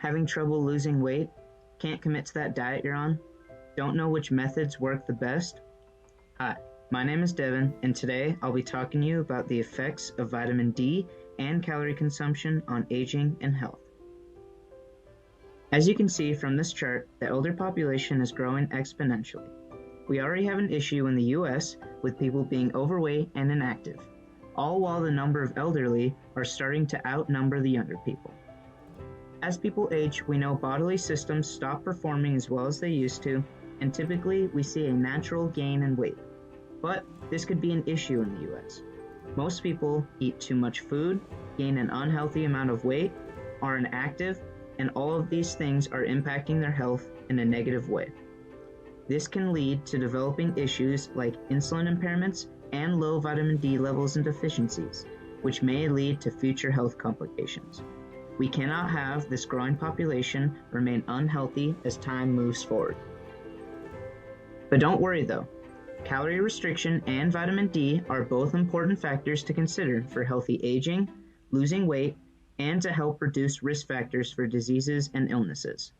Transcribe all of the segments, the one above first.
Having trouble losing weight? Can't commit to that diet you're on? Don't know which methods work the best? Hi, my name is Devin, and today I'll be talking to you about the effects of vitamin D and calorie consumption on aging and health. As you can see from this chart, the elder population is growing exponentially. We already have an issue in the US with people being overweight and inactive, all while the number of elderly are starting to outnumber the younger people. As people age, we know bodily systems stop performing as well as they used to, and typically we see a natural gain in weight. But this could be an issue in the US. Most people eat too much food, gain an unhealthy amount of weight, are inactive, and all of these things are impacting their health in a negative way. This can lead to developing issues like insulin impairments and low vitamin D levels and deficiencies, which may lead to future health complications. We cannot have this growing population remain unhealthy as time moves forward. But don't worry though. Calorie restriction and vitamin D are both important factors to consider for healthy aging, losing weight, and to help reduce risk factors for diseases and illnesses.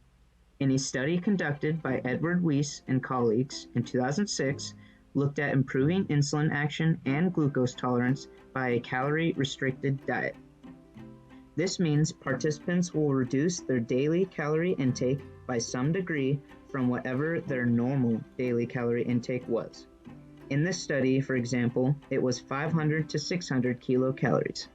In a study conducted by Edward Weiss and colleagues in 2006, looked at improving insulin action and glucose tolerance by a calorie-restricted diet. This means participants will reduce their daily calorie intake by some degree from whatever their normal daily calorie intake was. In this study, for example, it was 500 to 600 kilocalories.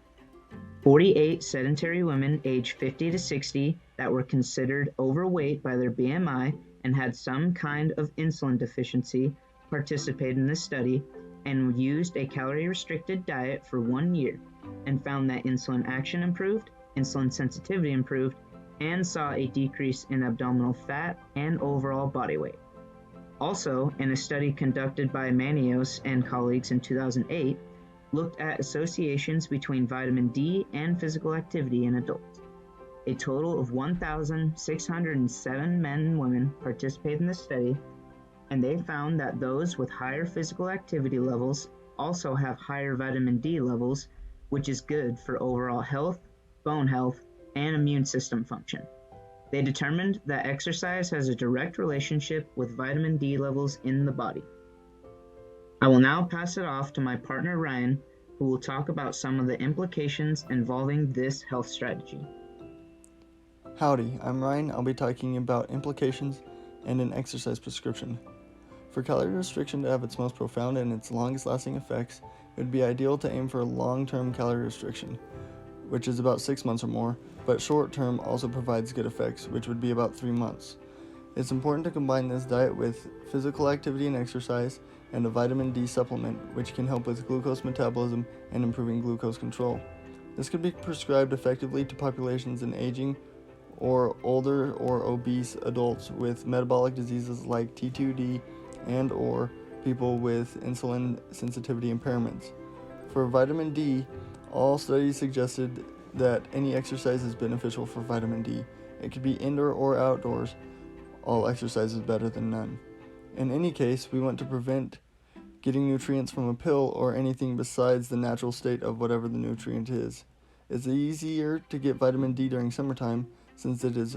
48 sedentary women aged 50 to 60 that were considered overweight by their BMI and had some kind of insulin deficiency participated in this study and used a calorie-restricted diet for 1 year and found that insulin action improved, insulin sensitivity improved, and saw a decrease in abdominal fat and overall body weight. Also, in a study conducted by Manios and colleagues in 2008, looked at associations between vitamin D and physical activity in adults. A total of 1,607 men and women participated in this study, and they found that those with higher physical activity levels also have higher vitamin D levels, which is good for overall health, bone health, and immune system function. They determined that exercise has a direct relationship with vitamin D levels in the body. I will now pass it off to my partner Ryan, who will talk about some of the implications involving this health strategy. Howdy, I'm Ryan. I'll be talking about implications and an exercise prescription. For calorie restriction to have its most profound and its longest lasting effects, it would be ideal to aim for long-term calorie restriction, which is about 6 months or more, but short-term also provides good effects, which would be about 3 months. It's important to combine this diet with physical activity and exercise and a vitamin D supplement, which can help with glucose metabolism and improving glucose control. This could be prescribed effectively to populations in aging or older or obese adults with metabolic diseases like T2D and or people with insulin sensitivity impairments. For vitamin D, all studies suggested that any exercise is beneficial for vitamin D. It could be indoor or outdoors. All exercise is better than none. In any case, we want to prevent getting nutrients from a pill or anything besides the natural state of whatever the nutrient is. It's easier to get vitamin D during summertime since it is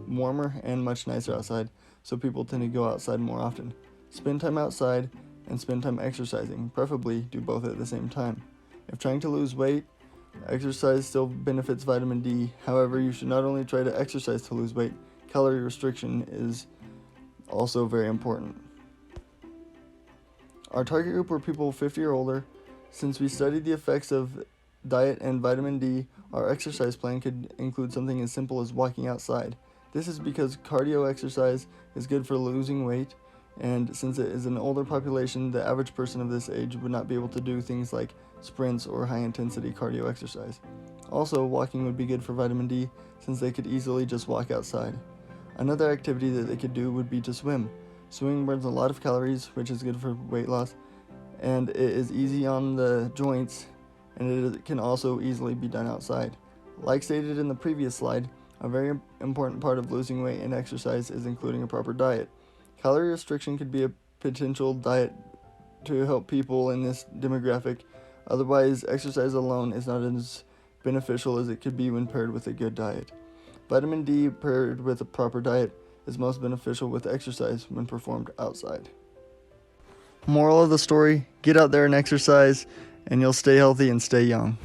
warmer and much nicer outside, so people tend to go outside more often. Spend time outside and spend time exercising, preferably do both at the same time. If trying to lose weight, exercise still benefits vitamin D. However, you should not only try to exercise to lose weight, calorie restriction is also very important. Our target group were people 50 or older. Since we studied the effects of diet and vitamin D, our exercise plan could include something as simple as walking outside. This is because cardio exercise is good for losing weight, and since it is an older population, the average person of this age would not be able to do things like sprints or high-intensity cardio exercise. Also, walking would be good for vitamin D since they could easily just walk outside. Another activity that they could do would be to swim. Swimming burns a lot of calories, which is good for weight loss, and it is easy on the joints, and it can also easily be done outside. Like stated in the previous slide, a very important part of losing weight and exercise is including a proper diet. Calorie restriction could be a potential diet to help people in this demographic. Otherwise, exercise alone is not as beneficial as it could be when paired with a good diet. Vitamin D paired with a proper diet is most beneficial with exercise when performed outside. Moral of the story, get out there and exercise, and you'll stay healthy and stay young.